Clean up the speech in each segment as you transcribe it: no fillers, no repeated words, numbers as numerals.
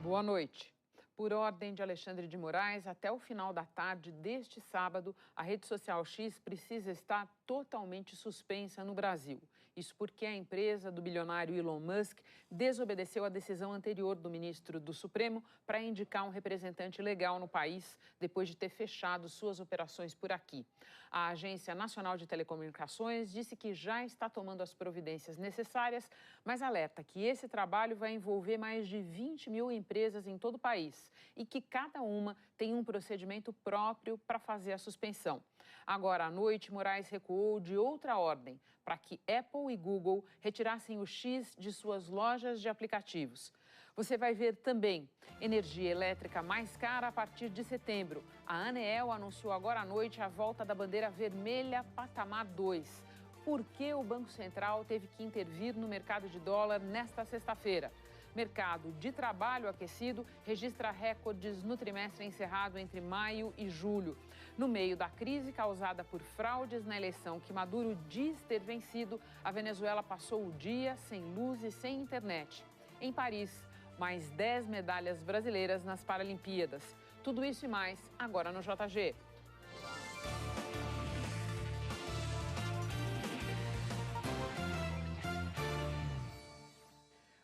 Boa noite. Por ordem de Alexandre de Moraes, até o final da tarde deste sábado, a rede social X precisa estar totalmente suspensa no Brasil. Isso porque a empresa do bilionário Elon Musk desobedeceu a decisão anterior do ministro do Supremo para indicar um representante legal no país, depois de ter fechado suas operações por aqui. A Agência Nacional de Telecomunicações disse que já está tomando as providências necessárias, mas alerta que esse trabalho vai envolver mais de 20 mil empresas em todo o país e que cada uma tem um procedimento próprio para fazer a suspensão. Agora à noite, Moraes recuou de outra ordem para que Apple e Google retirassem o X de suas lojas de aplicativos. Você vai ver também energia elétrica mais cara a partir de setembro. A Aneel anunciou agora à noite a volta da bandeira vermelha patamar 2. Por que o Banco Central teve que intervir no mercado de dólar nesta sexta-feira? Mercado de trabalho aquecido registra recordes no trimestre encerrado entre maio e julho. No meio da crise causada por fraudes na eleição que Maduro diz ter vencido, a Venezuela passou o dia sem luz e sem internet. Em Paris, mais 10 medalhas brasileiras nas Paralimpíadas. Tudo isso e mais agora no JG.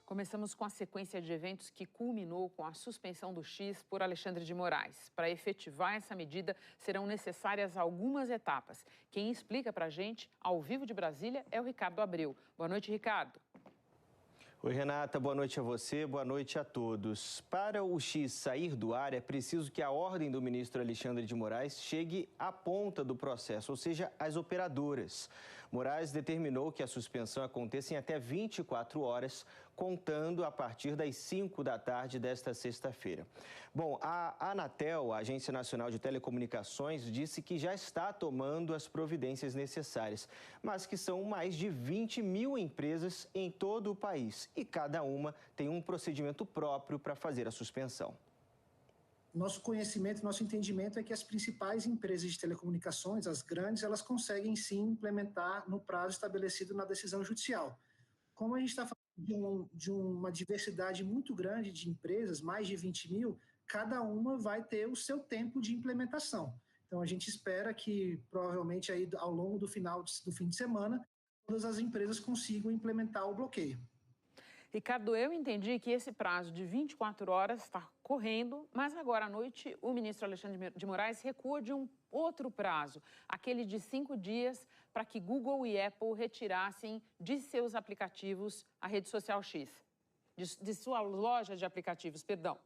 Começamos com a sequência de eventos que culminou com a suspensão do X por Alexandre de Moraes. Para efetivar essa medida, serão necessárias algumas etapas. Quem explica para a gente, ao vivo de Brasília, é o Ricardo Abreu. Boa noite, Ricardo. Oi, Renata, boa noite a você, boa noite a todos. Para o X sair do ar, é preciso que a ordem do ministro Alexandre de Moraes chegue à ponta do processo, ou seja, às operadoras. Moraes determinou que a suspensão aconteça em até 24 horas, contando a partir das 5 da tarde desta sexta-feira. Bom, a Anatel, a Agência Nacional de Telecomunicações, disse que já está tomando as providências necessárias, mas que são mais de 20 mil empresas em todo o país. E cada uma tem um procedimento próprio para fazer a suspensão. Nosso conhecimento, nosso entendimento é que as principais empresas de telecomunicações, as grandes, elas conseguem sim implementar no prazo estabelecido na decisão judicial. Como a gente está falando de uma diversidade muito grande de empresas, mais de 20 mil, cada uma vai ter o seu tempo de implementação. Então a gente espera que provavelmente aí, ao longo do fim de semana, todas as empresas consigam implementar o bloqueio. Ricardo, eu entendi que esse prazo de 24 horas está correndo, mas agora à noite o ministro Alexandre de Moraes recua de um outro prazo, aquele de 5 dias, para que Google e Apple retirassem de seus aplicativos a rede social X, de sua loja de aplicativos, perdão.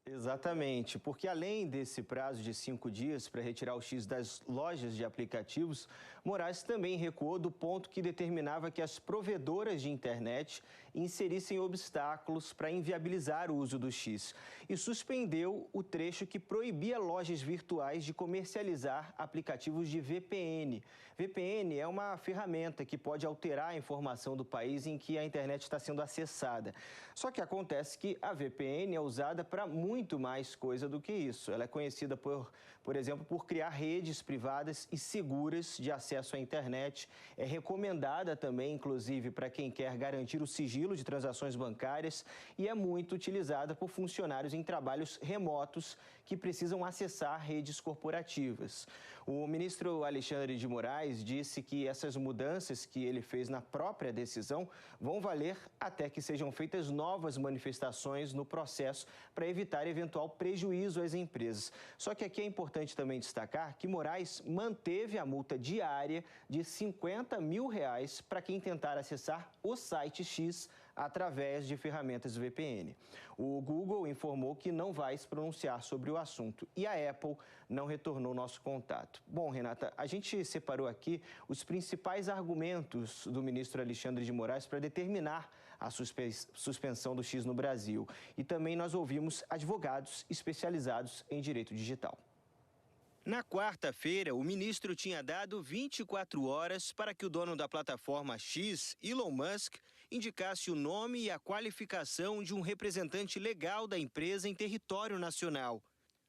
Exatamente, porque além desse prazo de 5 dias para retirar o X das lojas de aplicativos, Moraes também recuou do ponto que determinava que as provedoras de internet inserissem obstáculos para inviabilizar o uso do X e suspendeu o trecho que proibia lojas virtuais de comercializar aplicativos de VPN. VPN é uma ferramenta que pode alterar a informação do país em que a internet está sendo acessada. Só que acontece que a VPN é usada para muito mais coisa do que isso. Ela é conhecida, por exemplo, por criar redes privadas e seguras de acesso à internet. É recomendada também, inclusive, para quem quer garantir o sigilo de transações bancárias e é muito utilizada por funcionários em trabalhos remotos que precisam acessar redes corporativas. O ministro Alexandre de Moraes disse que essas mudanças que ele fez na própria decisão vão valer até que sejam feitas novas manifestações no processo para evitar eventual prejuízo às empresas. Só que aqui é importante também destacar que Moraes manteve a multa diária de R$50 mil para quem tentar acessar o site X através de ferramentas VPN. O Google informou que não vai se pronunciar sobre o assunto e a Apple não retornou nosso contato. Bom, Renata, a gente separou aqui os principais argumentos do ministro Alexandre de Moraes para determinar a suspensão do X no Brasil. E também nós ouvimos advogados especializados em direito digital. Na quarta-feira, o ministro tinha dado 24 horas para que o dono da plataforma X, Elon Musk, indicasse o nome e a qualificação de um representante legal da empresa em território nacional.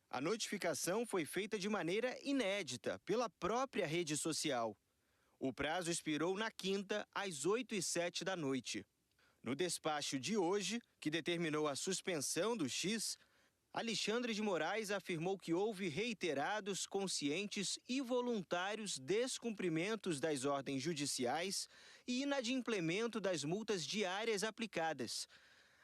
A notificação foi feita de maneira inédita pela própria rede social. O prazo expirou na quinta, às 8h07 da noite. No despacho de hoje, que determinou a suspensão do X, Alexandre de Moraes afirmou que houve reiterados, conscientes e voluntários descumprimentos das ordens judiciais e inadimplemento das multas diárias aplicadas,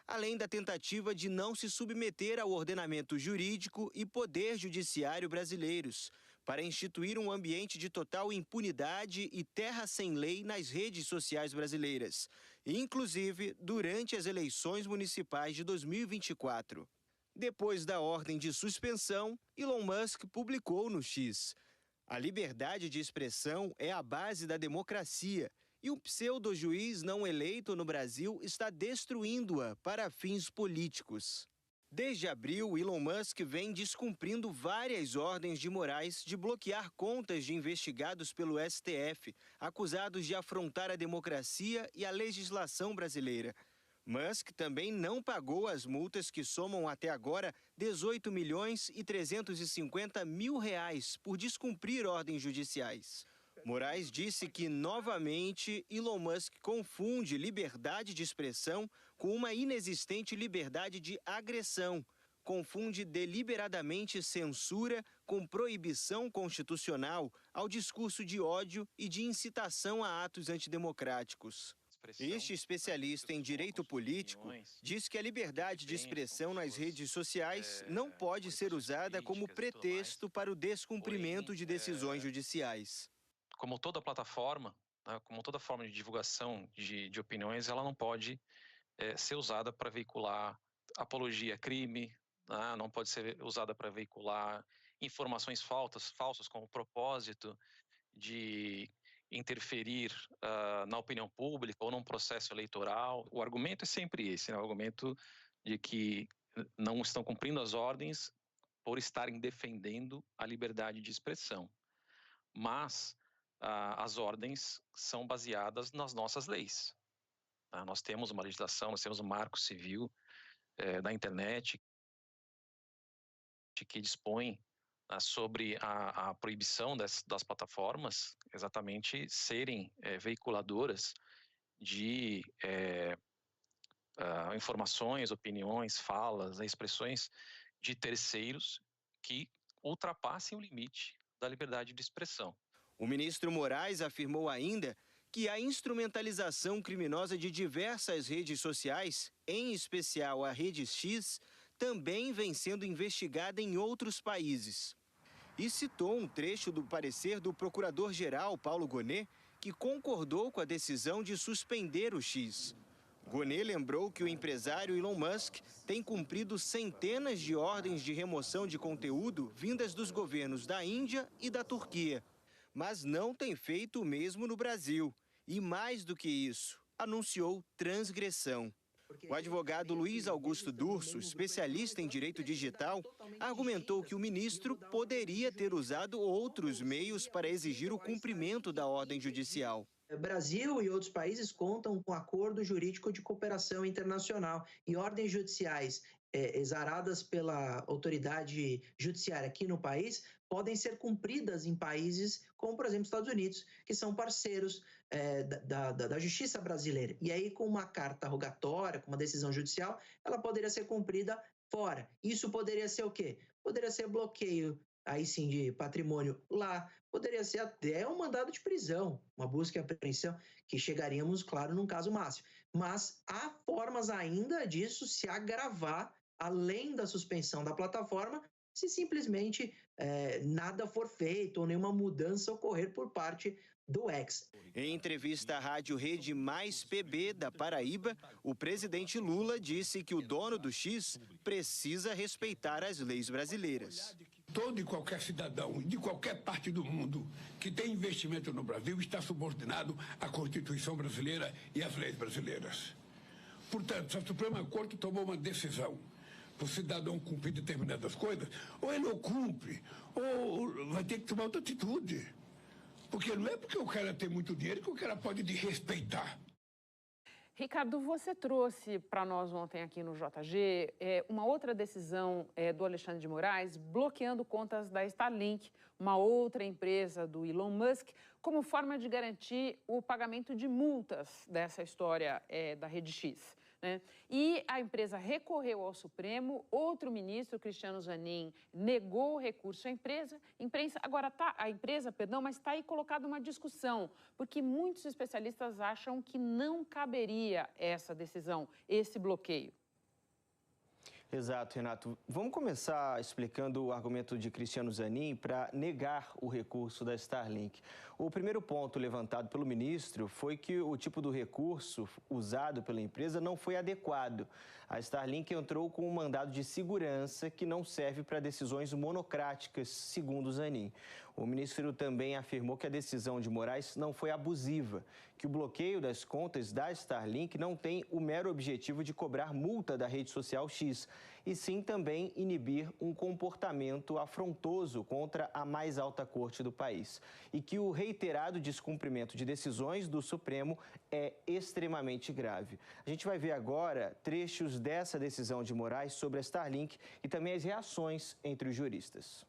além da tentativa de não se submeter ao ordenamento jurídico e poder judiciário brasileiros, para instituir um ambiente de total impunidade e terra sem lei nas redes sociais brasileiras, inclusive durante as eleições municipais de 2024. Depois da ordem de suspensão, Elon Musk publicou no X: "A liberdade de expressão é a base da democracia e o pseudo-juiz não eleito no Brasil está destruindo-a para fins políticos." Desde abril, Elon Musk vem descumprindo várias ordens de Moraes de bloquear contas de investigados pelo STF, acusados de afrontar a democracia e a legislação brasileira. Musk também não pagou as multas que somam até agora 18 milhões e 350 mil reais por descumprir ordens judiciais. Moraes disse que, novamente, Elon Musk confunde liberdade de expressão com uma inexistente liberdade de agressão. Confunde deliberadamente censura com proibição constitucional ao discurso de ódio e de incitação a atos antidemocráticos. Este especialista em direito político diz que a liberdade de expressão nas redes sociais não pode ser usada como pretexto para o descumprimento de decisões judiciais. Como toda plataforma, como toda forma de divulgação de opiniões, ela não pode ser usada para veicular apologia a crime, não pode ser usada para veicular informações falsas com o propósito de interferir na opinião pública ou num processo eleitoral. O argumento é sempre esse, o argumento de que não estão cumprindo as ordens por estarem defendendo a liberdade de expressão. Mas as ordens são baseadas nas nossas leis. Nós temos uma legislação, nós temos um marco civil da internet que dispõe sobre a proibição das plataformas exatamente serem veiculadoras de informações, opiniões, falas, expressões de terceiros que ultrapassem o limite da liberdade de expressão. O ministro Moraes afirmou ainda que a instrumentalização criminosa de diversas redes sociais, em especial a Rede X, também vem sendo investigada em outros países. E citou um trecho do parecer do procurador-geral Paulo Gonet, que concordou com a decisão de suspender o X. Gonet lembrou que o empresário Elon Musk tem cumprido centenas de ordens de remoção de conteúdo vindas dos governos da Índia e da Turquia, mas não tem feito o mesmo no Brasil. E mais do que isso, anunciou transgressão. O advogado Luiz Augusto Durso, especialista em direito digital, argumentou que o ministro poderia ter usado outros meios para exigir o cumprimento da ordem judicial. O Brasil e outros países contam com acordo jurídico de cooperação internacional e ordens judiciais exaradas pela autoridade judiciária aqui no país podem ser cumpridas em países como, por exemplo, Estados Unidos, que são parceiros da justiça brasileira. E aí, com uma carta rogatória, com uma decisão judicial, ela poderia ser cumprida fora. Isso poderia ser o quê? Poderia ser bloqueio, aí sim, de patrimônio lá, poderia ser até um mandado de prisão, uma busca e apreensão, que chegaríamos, claro, num caso máximo. Mas há formas ainda disso se agravar, além da suspensão da plataforma, se simplesmente nada for feito ou nenhuma mudança ocorrer por parte do X. Em entrevista à Rádio Rede Mais PB da Paraíba, o presidente Lula disse que o dono do X precisa respeitar as leis brasileiras. Todo e qualquer cidadão de qualquer parte do mundo que tem investimento no Brasil está subordinado à Constituição brasileira e às leis brasileiras. Portanto, se a Suprema Corte tomou uma decisão para o cidadão cumprir determinadas coisas, ou ele não cumpre, ou vai ter que tomar outra atitude. Porque não é porque o cara tem muito dinheiro que o cara pode desrespeitar. Ricardo, você trouxe para nós ontem aqui no JG uma outra decisão do Alexandre de Moraes bloqueando contas da Starlink, uma outra empresa do Elon Musk, como forma de garantir o pagamento de multas dessa história da Rede X, né? E a empresa recorreu ao Supremo, outro ministro, Cristiano Zanin, negou o recurso à empresa. Mas está aí colocada uma discussão, porque muitos especialistas acham que não caberia essa decisão, esse bloqueio. Exato, Renato. Vamos começar explicando o argumento de Cristiano Zanin para negar o recurso da Starlink. O primeiro ponto levantado pelo ministro foi que o tipo do recurso usado pela empresa não foi adequado. A Starlink entrou com um mandado de segurança que não serve para decisões monocráticas, segundo Zanin. O ministro também afirmou que a decisão de Moraes não foi abusiva, que o bloqueio das contas da Starlink não tem o mero objetivo de cobrar multa da rede social X, e sim também inibir um comportamento afrontoso contra a mais alta corte do país. E que o reiterado descumprimento de decisões do Supremo é extremamente grave. A gente vai ver agora trechos dessa decisão de Moraes sobre a Starlink e também as reações entre os juristas.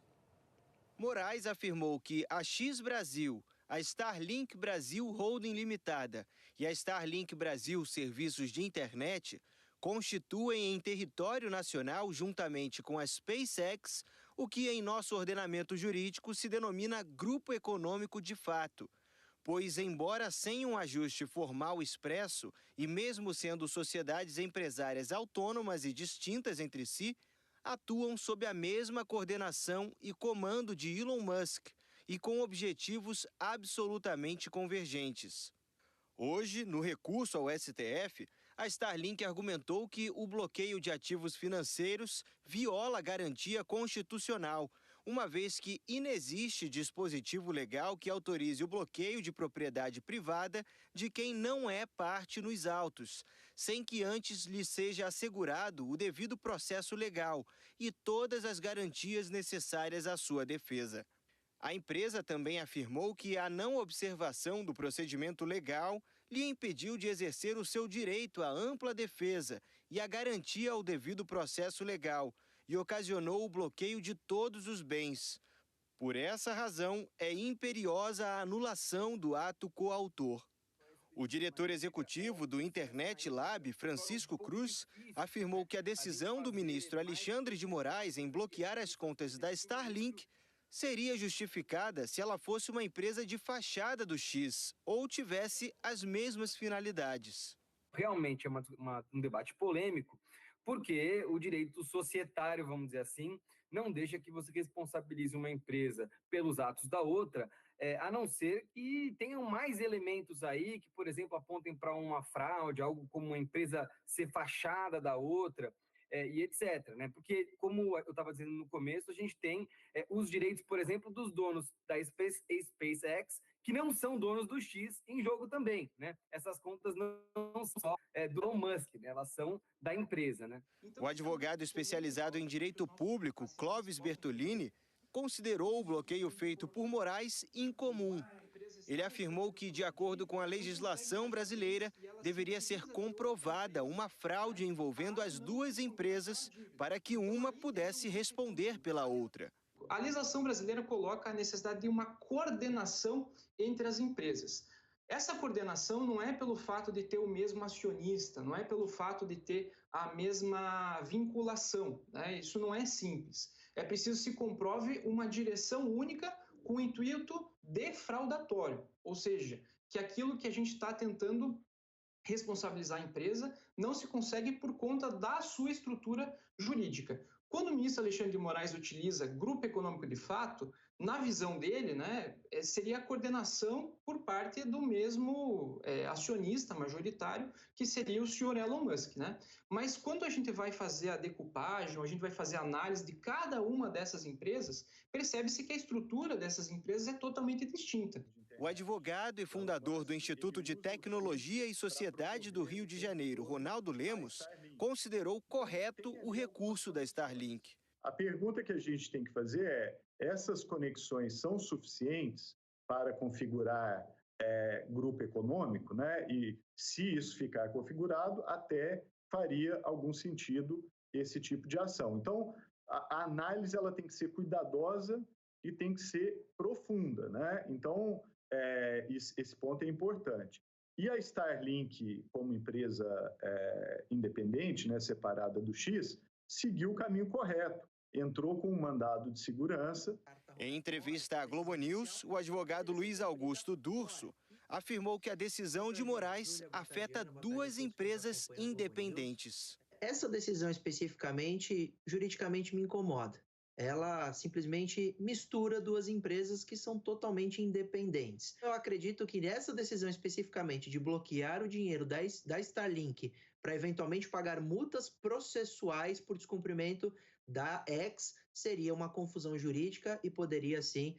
Moraes afirmou que a X Brasil, a Starlink Brasil Holding Limitada e a Starlink Brasil Serviços de Internet constituem em território nacional, juntamente com a SpaceX, o que em nosso ordenamento jurídico se denomina grupo econômico de fato. Pois, embora sem um ajuste formal expresso e mesmo sendo sociedades empresárias autônomas e distintas entre si, atuam sob a mesma coordenação e comando de Elon Musk e com objetivos absolutamente convergentes. Hoje, no recurso ao STF, a Starlink argumentou que o bloqueio de ativos financeiros viola a garantia constitucional, uma vez que inexiste dispositivo legal que autorize o bloqueio de propriedade privada de quem não é parte nos autos, sem que antes lhe seja assegurado o devido processo legal e todas as garantias necessárias à sua defesa. A empresa também afirmou que a não observação do procedimento legal lhe impediu de exercer o seu direito à ampla defesa e à garantia ao devido processo legal e ocasionou o bloqueio de todos os bens. Por essa razão, é imperiosa a anulação do ato coautor. O diretor executivo do Internet Lab, Francisco Cruz, afirmou que a decisão do ministro Alexandre de Moraes em bloquear as contas da Starlink seria justificada se ela fosse uma empresa de fachada do X ou tivesse as mesmas finalidades. Realmente é um debate polêmico, porque o direito societário, vamos dizer assim, não deixa que você responsabilize uma empresa pelos atos da outra, a não ser que tenham mais elementos aí que, por exemplo, apontem para uma fraude, algo como uma empresa ser fachada da outra, e etc. Né? Porque, como eu estava dizendo no começo, a gente tem os direitos, por exemplo, dos donos da SpaceX, que não são donos do X em jogo também, né? Essas contas não são só do Elon Musk, né? Elas são da empresa, né? O advogado especializado em direito público, Clóvis Bertolini, considerou o bloqueio feito por Moraes incomum. Ele afirmou que, de acordo com a legislação brasileira, deveria ser comprovada uma fraude envolvendo as duas empresas para que uma pudesse responder pela outra. A legislação brasileira coloca a necessidade de uma coordenação entre as empresas. Essa coordenação não é pelo fato de ter o mesmo acionista, não é pelo fato de ter a mesma vinculação, né? Isso não é simples. É preciso se comprove uma direção única com o intuito defraudatório, ou seja, que aquilo que a gente está tentando responsabilizar a empresa não se consegue por conta da sua estrutura jurídica. Quando o ministro Alexandre de Moraes utiliza grupo econômico de fato, na visão dele, né, seria a coordenação por parte do mesmo acionista majoritário, que seria o senhor Elon Musk, né? Mas quando a gente vai fazer a decupagem, a gente vai fazer a análise de cada uma dessas empresas, percebe-se que a estrutura dessas empresas é totalmente distinta. O advogado e fundador do Instituto de Tecnologia e Sociedade do Rio de Janeiro, Ronaldo Lemos, considerou correto o recurso da Starlink. A pergunta que a gente tem que fazer é: essas conexões são suficientes para configurar grupo econômico, né? E se isso ficar configurado, até faria algum sentido esse tipo de ação. Então, a análise ela tem que ser cuidadosa e tem que ser profunda, né? Então, esse ponto é importante. E a Starlink, como empresa independente, né, separada do X, seguiu o caminho correto. Entrou com um mandado de segurança. Em entrevista à Globo News, o advogado Luiz Augusto Durso afirmou que a decisão de Moraes afeta duas empresas independentes. Essa decisão especificamente, juridicamente, me incomoda. Ela simplesmente mistura duas empresas que são totalmente independentes. Eu acredito que essa decisão especificamente de bloquear o dinheiro da Starlink para eventualmente pagar multas processuais por descumprimento da X seria uma confusão jurídica e poderia, sim,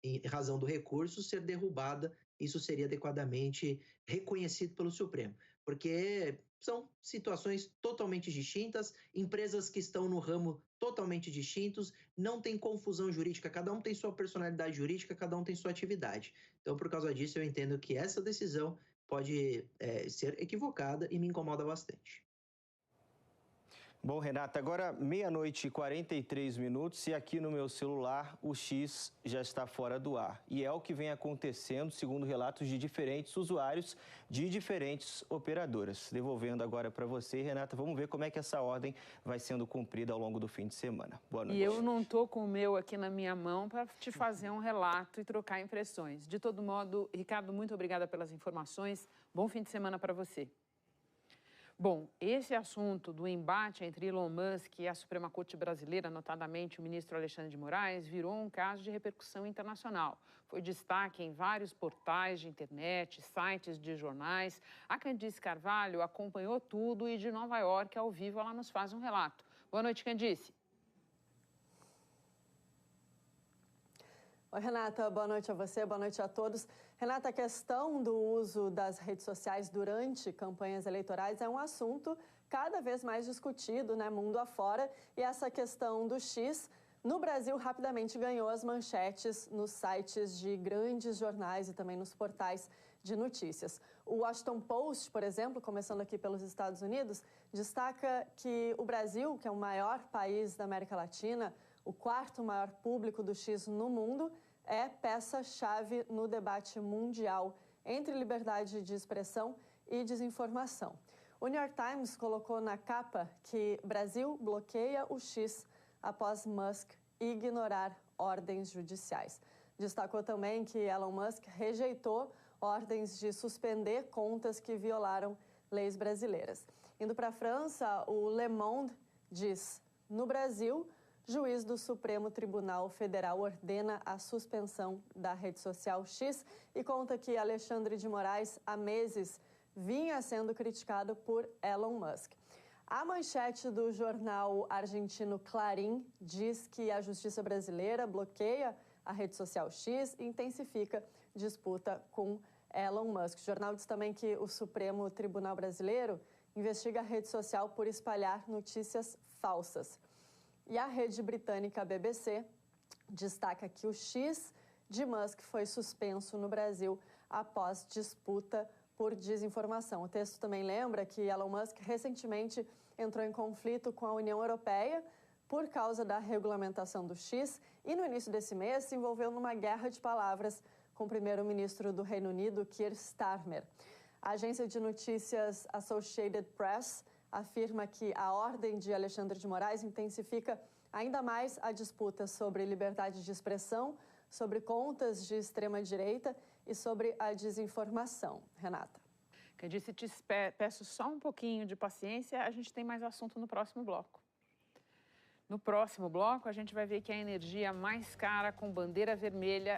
em razão do recurso, ser derrubada. Isso seria adequadamente reconhecido pelo Supremo, porque são situações totalmente distintas, empresas que estão no ramo totalmente distintos, não tem confusão jurídica, cada um tem sua personalidade jurídica, cada um tem sua atividade. Então, por causa disso, eu entendo que essa decisão pode ser equivocada e me incomoda bastante. Bom, Renata, agora 00:43 e aqui no meu celular o X já está fora do ar. E é o que vem acontecendo, segundo relatos de diferentes usuários de diferentes operadoras. Devolvendo agora para você, Renata, vamos ver como é que essa ordem vai sendo cumprida ao longo do fim de semana. Boa noite. E eu não estou com o meu aqui na minha mão para te fazer um relato e trocar impressões. De todo modo, Ricardo, muito obrigada pelas informações. Bom fim de semana para você. Bom, esse assunto do embate entre Elon Musk e a Suprema Corte brasileira, notadamente o ministro Alexandre de Moraes, virou um caso de repercussão internacional. Foi destaque em vários portais de internet, sites de jornais. A Candice Carvalho acompanhou tudo e de Nova York, ao vivo, ela nos faz um relato. Boa noite, Candice. Oi, Renata, boa noite a você, boa noite a todos. Renata, a questão do uso das redes sociais durante campanhas eleitorais é um assunto cada vez mais discutido, né, mundo afora. E essa questão do X, no Brasil, rapidamente ganhou as manchetes nos sites de grandes jornais e também nos portais de notícias. O Washington Post, por exemplo, começando aqui pelos Estados Unidos, destaca que o Brasil, que é o maior país da América Latina, o quarto maior público do X no mundo, é peça-chave no debate mundial entre liberdade de expressão e desinformação. O New York Times colocou na capa que Brasil bloqueia o X após Musk ignorar ordens judiciais. Destacou também que Elon Musk rejeitou ordens de suspender contas que violaram leis brasileiras. Indo para a França, o Le Monde diz: no Brasil, juiz do Supremo Tribunal Federal ordena a suspensão da rede social X e conta que Alexandre de Moraes, há meses, vinha sendo criticado por Elon Musk. A manchete do jornal argentino Clarín diz que a justiça brasileira bloqueia a rede social X e intensifica disputa com Elon Musk. O jornal diz também que o Supremo Tribunal Brasileiro investiga a rede social por espalhar notícias falsas. E a rede britânica BBC destaca que o X de Musk foi suspenso no Brasil após disputa por desinformação. O texto também lembra que Elon Musk recentemente entrou em conflito com a União Europeia por causa da regulamentação do X e no início desse mês se envolveu numa guerra de palavras com o primeiro-ministro do Reino Unido, Keir Starmer. A agência de notícias Associated Press afirma que a ordem de Alexandre de Moraes intensifica ainda mais a disputa sobre liberdade de expressão, sobre contas de extrema-direita e sobre a desinformação. Renata. Candice, te peço só um pouquinho de paciência, a gente tem mais assunto no próximo bloco. No próximo bloco, a gente vai ver que a energia mais cara com bandeira vermelha